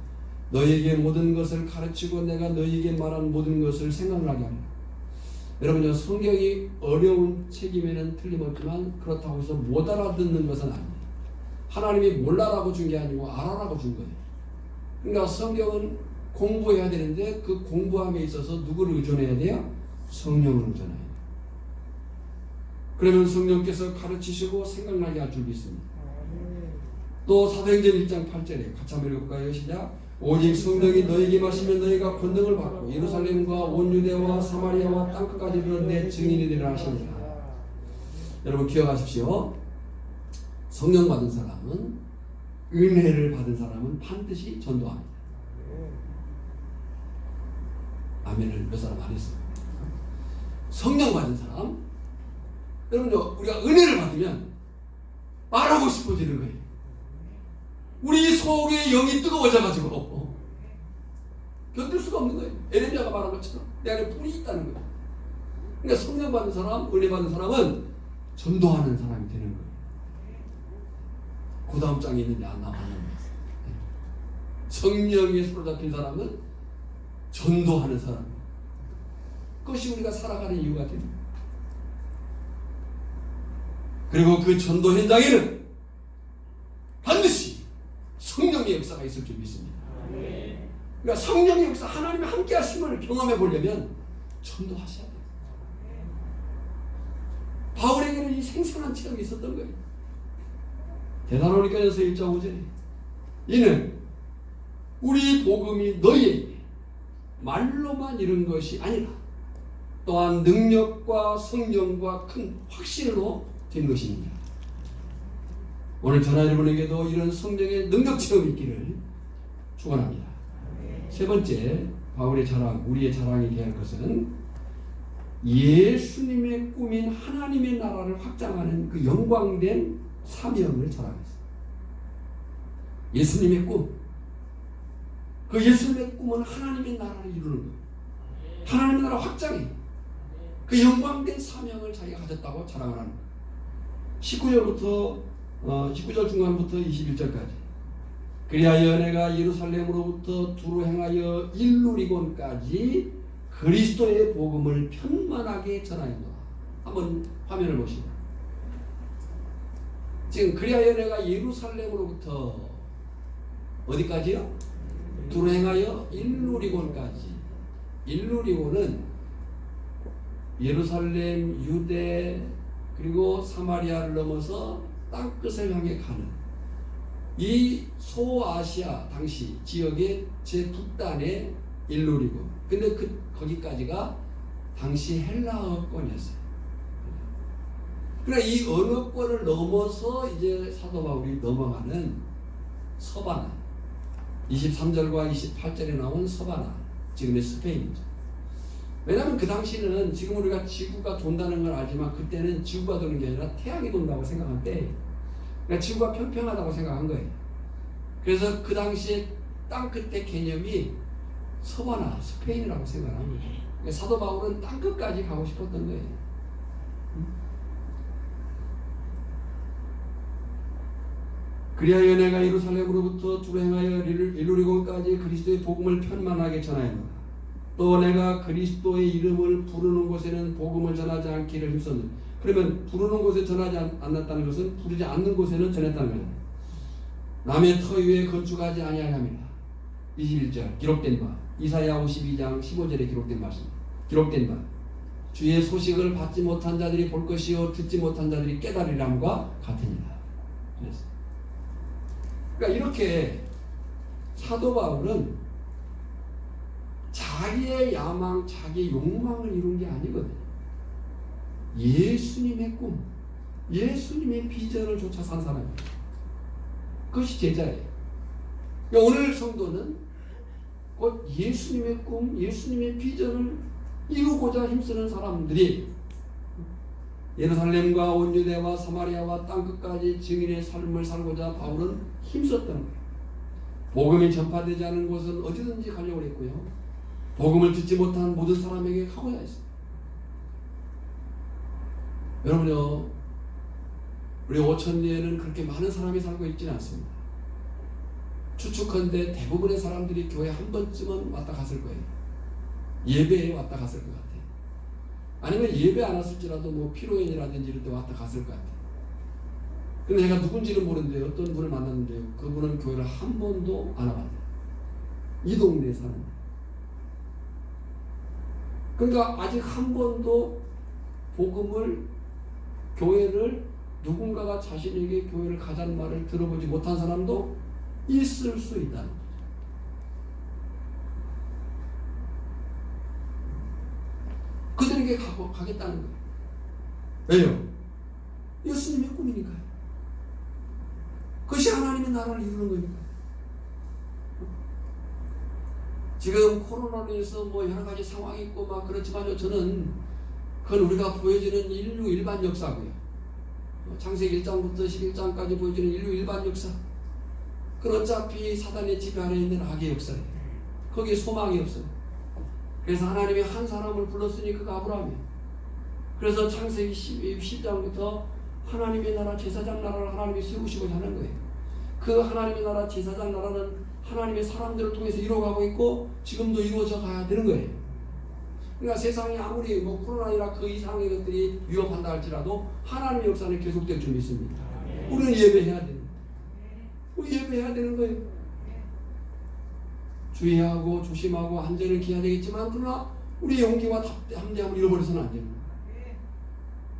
너희에게 모든 것을 가르치고 내가 너희에게 말한 모든 것을 생각나게 하리라. 여러분요, 성경이 어려운 책임에는 틀림없지만 그렇다고 해서 못 알아듣는 것은 아니에요. 하나님이 몰라라고 준 게 아니고 알아라고 준 거예요. 그러니까 성경은 공부해야 되는데 그 공부함에 있어서 누구를 의존해야 돼요? 성령을 의존해야 돼요. 그러면 성령께서 가르치시고 생각나게 할 줄 믿습니다. 또 사도행전 1장 8절에 같이 한번 읽어볼까요? 시작. 오직 성령이 너에게 마시면 너희가 권능을 받고 예루살렘과 온 유대와 사마리아와 땅끝까지 이르러 내 증인이 되리라 하시니라. 여러분 기억하십시오. 성령 받은 사람은, 은혜를 받은 사람은 반드시 전도합니다. 아멘을 몇 사람 안 했어요. 성령 받은 사람, 여러분요, 우리가 은혜를 받으면 말하고 싶어지는 거예요. 우리 속에 영이 뜨거워져가지고 견딜 수가 없는 거예요. 에레미야가 말한 것처럼 내 안에 불이 있다는 거예요. 그러니까 성령 받은 사람, 은혜 받은 사람은 전도하는 사람이 되는 거예요. 그 다음 장에 있는데 안 나왔는 거예요. 성령에 사로잡힌 사람은 전도하는 사람이에요. 그것이 우리가 살아가는 이유가 됩니다. 그리고 그 전도 현장에는 반드시 성령의 역사가 있을 줄 믿습니다. 그러니까 성령의 역사, 하나님의 함께 하심을 경험해 보려면 전도하셔야 돼요. 바울에게는 이 생생한 체험이 있었던 거예요. 데살로니가전서 1장 5절에 이는 우리 복음이 너희에게 말로만 이룬 것이 아니라 또한 능력과 성령과 큰 확신으로 된 것입니다. 오늘 전하 여러분에게도 이런 성령의 능력 체험이 있기를 축원합니다. 세 번째, 바울의 자랑, 우리의 자랑이 되어야 할 것은 예수님의 꿈인 하나님의 나라를 확장하는 그 영광된 사명을 자랑했어요. 예수님의 꿈, 그 예수님의 꿈은 하나님의 나라를 이루는 거예요. 하나님의 나라 확장이, 그 영광된 사명을 자기가 가졌다고 자랑을 하는 거예요. 19절 중간부터 21절까지. 그리하여 내가 예루살렘으로부터 두루 행하여 일루리곤까지 그리스도의 복음을 편만하게 전하였노라. 한번 화면을 보시죠. 지금 그리하여 내가 예루살렘으로부터 어디까지요? 두루 행하여 일루리곤까지. 일루리곤은 예루살렘, 유대 그리고 사마리아를 넘어서 땅끝을 향해 가는 이 소아시아 당시 지역의 제 북단의 일루리곤. 근데 거기까지가 당시 헬라어권이었어요. 그러니까 이 언어권을 넘어서 이제 사도 바울이 넘어가는 서바나, 23절과 28절에 나온 서바나, 지금의 스페인이죠. 왜냐하면 그 당시는 지금 우리가 지구가 돈다는 걸 알지만 그때는 지구가 도는 게 아니라 태양이 돈다고 생각한 때, 그러니까 지구가 평평하다고 생각한 거예요. 그래서 그 당시에 땅끝의 개념이 서바나, 스페인이라고 생각한 거예요. 그러니까 사도 바울은 땅끝까지 가고 싶었던 거예요. 그리하여 내가 예루살렘으로부터 두로 행하여 일루리곤까지 그리스도의 복음을 편만하게 전하였노라. 또 내가 그리스도의 이름을 부르는 곳에는 복음을 전하지 않기를 힘썼느니라. 그러면 부르는 곳에 전하지 않았다는 것은 부르지 않는 곳에는 전했다는 거예요. 남의 터 위에 건축하지 아니하였느니라. 21절 기록된 바, 이사야 52장 15절에 기록된 말씀, 기록된 바, 주의 소식을 받지 못한 자들이 볼 것이요 듣지 못한 자들이 깨달으리람과 같으니라. 그래서 그러니까 이렇게 사도 바울은 자기의 야망, 자기의 욕망을 이룬 게 아니거든요. 예수님의 꿈, 예수님의 비전을 쫓아 산 사람이에요. 그것이 제자예요. 그러니까 오늘 성도는 곧 예수님의 꿈, 예수님의 비전을 이루고자 힘쓰는 사람들이 예루살렘과 온 유대와 사마리아와 땅끝까지 증인의 삶을 살고자 바울은 힘썼던 거예요. 복음이 전파되지 않은 곳은 어디든지 가려고 했고요. 복음을 듣지 못한 모든 사람에게 가고자 했어요. 여러분요, 우리 오천리에는 그렇게 많은 사람이 살고 있지는 않습니다. 추측컨대 대부분의 사람들이 교회 한 번쯤은 왔다 갔을 거예요. 예배에 왔다 갔을 것 같아요. 아니면 예배 안 왔을지라도 뭐 피로연이라든지 이럴 때 왔다 갔을 것 같아요. 근데 제가 누군지는 모르는데 어떤 분을 만났는데요. 그분은 교회를 한 번도 안 와봤대요. 이 동네에 사는데. 그러니까 아직 한 번도 복음을, 교회를, 누군가가 자신에게 교회를 가자는 말을 들어보지 못한 사람도 있을 수 있다는 거죠. 그들에게 가겠다는 거예요. 왜요? 예수님의 꿈이니까요. 그것이 하나님의 나라를 이루는 거니까요. 지금 코로나로 해서 뭐 여러 가지 상황이 있고 막 그렇지만요, 저는 그건 우리가 보여지는 인류 일반 역사고요. 창세기 1장부터 11장까지 보여지는 인류 일반 역사. 그건 어차피 사단의 지배 아래 있는 악의 역사예요. 거기에 소망이 없어요. 그래서 하나님이 한 사람을 불렀으니 그가 아브라함이에요. 그래서 창세기 10장부터 하나님의 나라, 제사장 나라를 하나님이 세우시고자 하는 거예요. 그 하나님의 나라, 제사장 나라는 하나님의 사람들을 통해서 이루어가고 있고 지금도 이루어져 가야 되는 거예요. 그러니까 세상이 아무리 뭐 코로나나 그 이상의 것들이 위협한다 할지라도 하나님의 역사는 계속될 줄 믿습니다. 우리는 예배해야 됩니다. 우리 예배해야 되는 거예요. 주의하고 조심하고 안전을 기해야 되겠지만 그러나 우리의 용기와 담대함을 잃어버려서는 안 됩니다.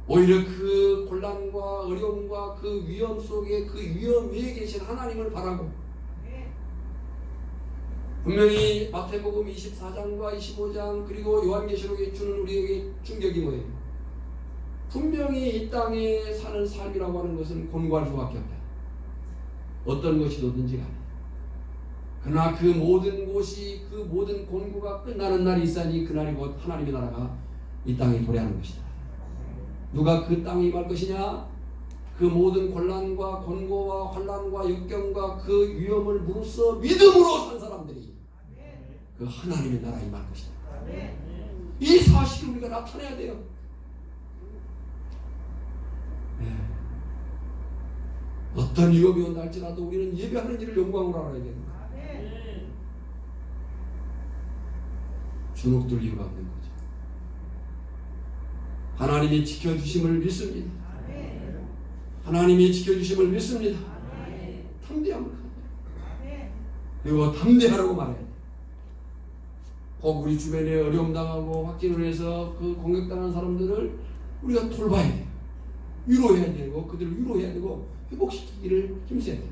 오히려 그 곤란과 어려움과 그 위험 속에 그 위험 위에 계신 하나님을 바라고, 분명히 마태복음 24장과 25장 그리고 요한계시록에 주는 우리에게 충격이 뭐예요? 분명히 이 땅에 사는 삶이라고 하는 것은 곤고할 수밖에 없다. 어떤 것이 오든지 간에. 그러나 그 모든 곳이, 그 모든 곤고가 끝나는 날이 있으니 그날이 곧 하나님의 나라가 이 땅에 도래하는 것이다. 누가 그 땅에 임할 것이냐? 그 모든 곤란과 곤고와 환난과 역경과 그 위험을 무릅써 믿음으로 산 사람들이 그 하나님의 나라에 임할 것이다. 이 사실을 우리가 나타내야 돼요. 네. 어떤 위협이 온다 할지라도 우리는 예배하는 일을 영광으로 알아야 됩니다. 주눅들 이유가 없는 거죠. 하나님이 지켜주심을 믿습니다. 하나님이 지켜주심을 믿습니다. 담대함을 가져요. 그리고 담대하라고 말해야 돼요. 혹 우리 주변에 어려움 당하고 확진을 해서 그 공격당한 사람들을 우리가 돌봐야 돼요. 위로해야 되고 그들을 위로해야 되고 회복시키기를 힘써야 돼요.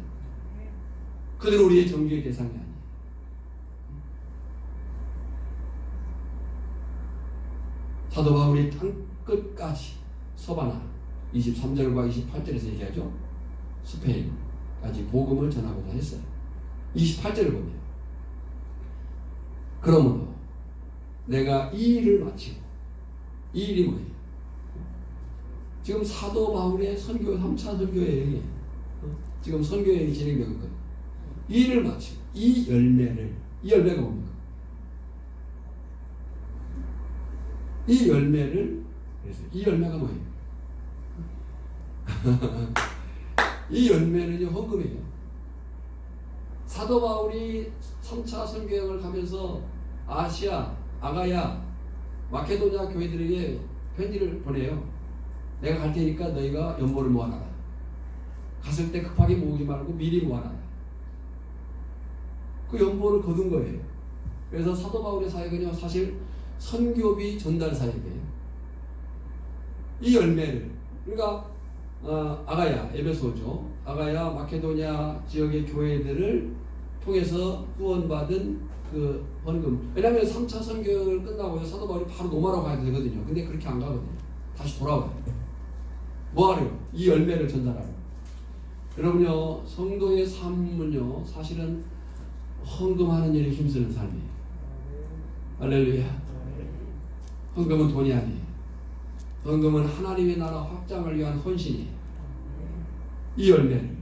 그들은 우리의 정죄의 대상이 아니에요. 사도 바울이 땅끝까지 서바나, 23절과 28절에서 얘기하죠. 스페인까지 복음을 전하고자 했어요. 28절을 보면 그러므로 내가 이 일을 마치고, 이 일이 뭐예요? 지금 사도 바울의 선교 3차 선교 여행이에요. 지금 선교 여행이 진행되고 있거든요. 이 일을 마치고 이 열매가 뭡니까? 이 열매를, 그래서 이 열매가 뭐예요? 이 열매는요, 헌금이에요. 사도 바울이 3차 선교여행을 가면서 아시아, 아가야, 마케도냐 교회들에게 편지를 보내요. 내가 갈 테니까 너희가 연보를 모아놔라. 갔을 때 급하게 모으지 말고 미리 모아놔라. 그 연보를 거둔 거예요. 그래서 사도 바울의 사역은요, 사실 선교비 전달 사역이에요. 이 열매를, 그러니까 아가야, 에베소죠. 아가야, 마케도냐 지역의 교회들을 통해서 후원받은 그 헌금. 왜냐하면 3차 선교를 끝나고 사도 바울이 바로 로마로 가야 되거든요. 근데 그렇게 안 가거든요. 다시 돌아와요. 뭐 하래요? 이 열매를 전달하래요. 여러분요, 성도의 삶은요, 사실은 헌금하는 일에 힘쓰는 삶이에요. 할렐루야. 헌금은 돈이 아니에요. 헌금은 하나님의 나라 확장을 위한 헌신이에요. 이 열매를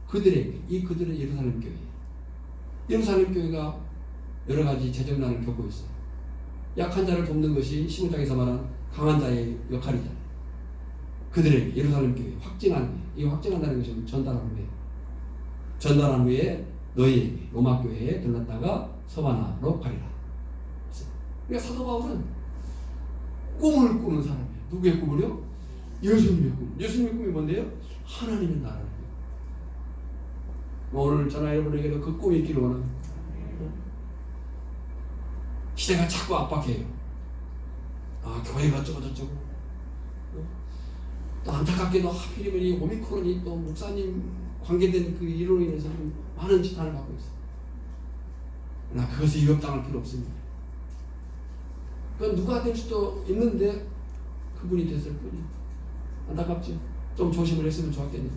그들에게, 그들은 예루살렘 교회예요. 예루살렘 교회가 여러 가지 재정난을 겪고 있어요. 약한 자를 돕는 것이 15장에서 말한 강한 자의 역할이잖아요. 그들에게 예루살렘 교회 확증하는 거예요. 이 확증한다는 것이 전달한 후에, 전달한 후에 너희에게 로마 교회에 들렀다가 서바나로 가리라. 그러니까 사도 바울은 꿈을 꾸는 사람이에요. 누구의 꿈을요? 예수님의 꿈. 예수님의 꿈이 뭔데요? 하나님의 나라를. 오늘 저나 여러분에게도 그 꿈이 있기를 원합니다. 시대가 자꾸 압박해요. 교회가 어쩌고저쩌고. 또 안타깝게도 하필이면 이 오미크론이 또 목사님 관계된 그 일로 인해서 많은 지탄을 받고 있어요. 그러나 그것에 위협당할 필요 없습니다. 그건 누가 될 수도 있는데 그분이 됐을 뿐이에요. 안타깝죠? 좀 조심을 했으면 좋았겠네요.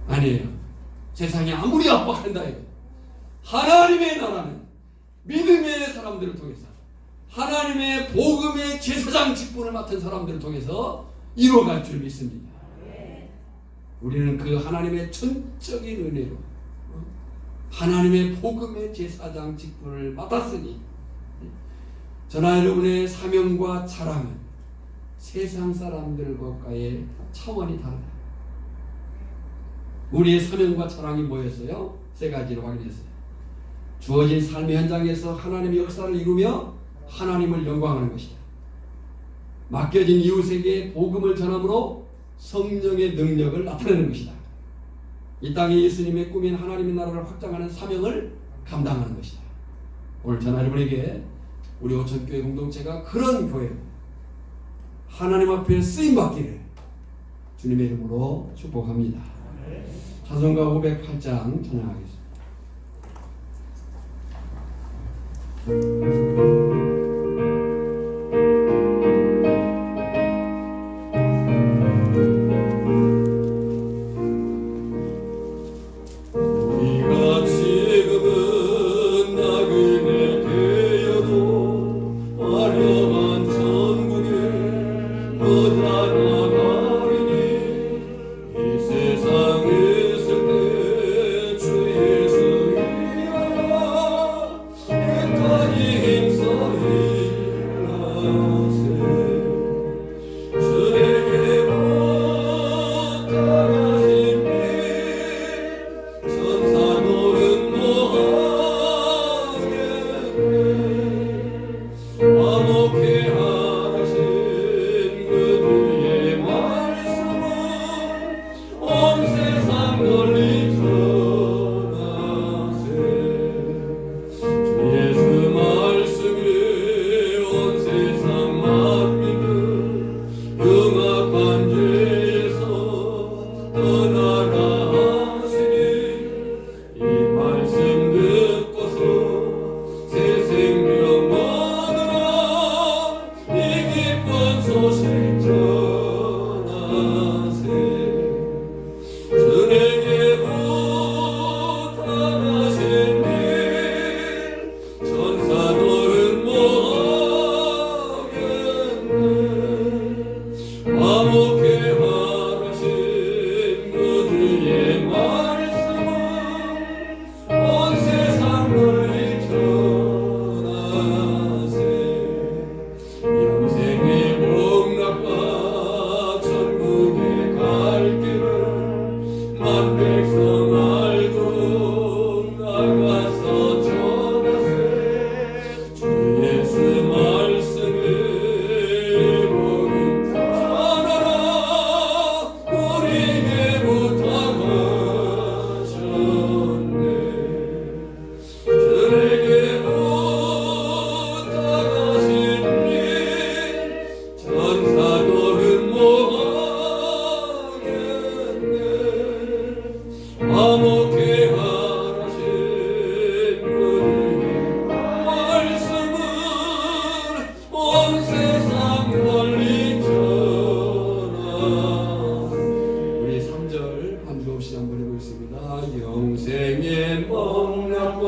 아니에요. 세상이 아무리 압박한다 해도 하나님의 나라는 믿음의 사람들을 통해서, 하나님의 복음의 제사장 직분을 맡은 사람들을 통해서 이루어갈 줄 믿습니다. 우리는 그 하나님의 전적인 은혜로 하나님의 복음의 제사장 직분을 맡았으니 저나 여러분의 사명과 자랑은 세상 사람들과의 차원이 다르다. 우리의 사명과 자랑이 뭐였어요? 세 가지로 확인했어요. 주어진 삶의 현장에서 하나님의 역사를 이루며 하나님을 영광하는 것이다. 맡겨진 이웃에게 복음을 전함으로 성령의 능력을 나타내는 것이다. 이 땅에 예수님의 꿈인 하나님의 나라를 확장하는 사명을 감당하는 것이다. 오늘 저나 여러분에게 우리 오천교회 공동체가 그런 교회로 하나님 앞에 쓰임받기를 주님의 이름으로 축복합니다. 찬송가 508장 찬양하겠습니다. 주 예수 이하라 끝까지 만 백성 알고 나가서 전하세. 주 예수 말씀을 복음 전하라. 우리에게 부탁하셨네. 주에게 부탁하신 일 전사도 흠모하겠네. 화목해 하신 그의 말씀을 온 세상 널리 전하. 우리 3절 한 줄 없이 한번 해보겠습니다. 영생의 목락과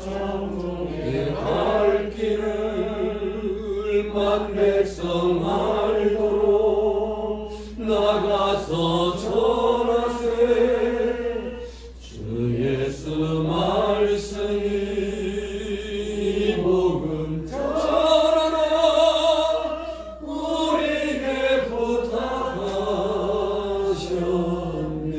천국의 갈 길을 만 백성 알도록 나가서 전하세. 주 예수 말씀이 복음 전하라. 우리에게 부탁하셨네.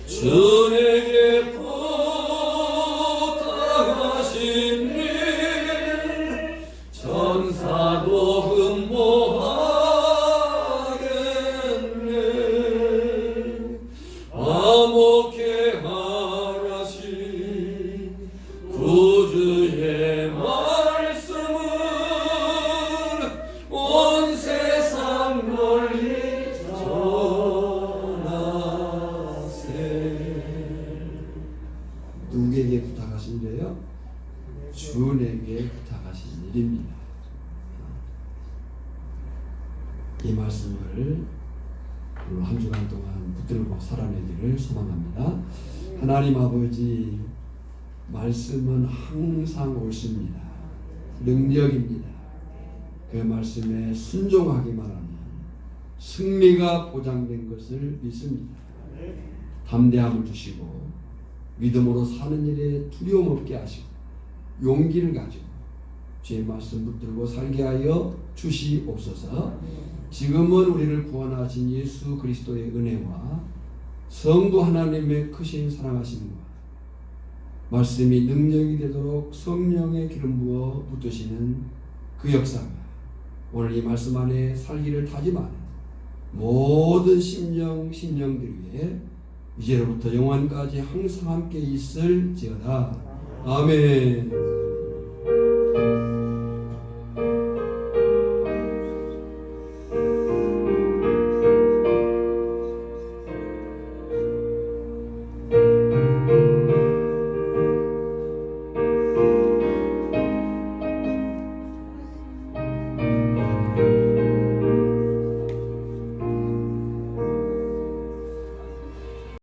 주에게 부탁하신 일 전사도 흠모하겠네. 화목해 하라신 구주의 말씀을 온 세상 널리 전하세. 누구에게 부탁하신 일이에요? 주에게 부탁하신 일입니다. 이 말씀을 오늘 한 주간 동안 붙들고 살아내기를 소망합니다. 하나님 아버지, 말씀은 항상 옳습니다. 능력입니다. 그 말씀에 순종하기만 하면 승리가 보장된 것을 믿습니다. 담대함을 주시고 믿음으로 사는 일에 두려움 없게 하시고 용기를 가지고 주의 말씀 붙들고 살게 하여 주시옵소서. 지금은 우리를 구원하신 예수 그리스도의 은혜와 성도 하나님의 크신 사랑하심과 말씀이 능력이 되도록 성령의 기름 부어 붙드시는 그 역사가 오늘 이 말씀 안에 살기를 다짐하는 모든 심령들 위에 이제로부터 영원까지 항상 함께 있을지어다. 아멘.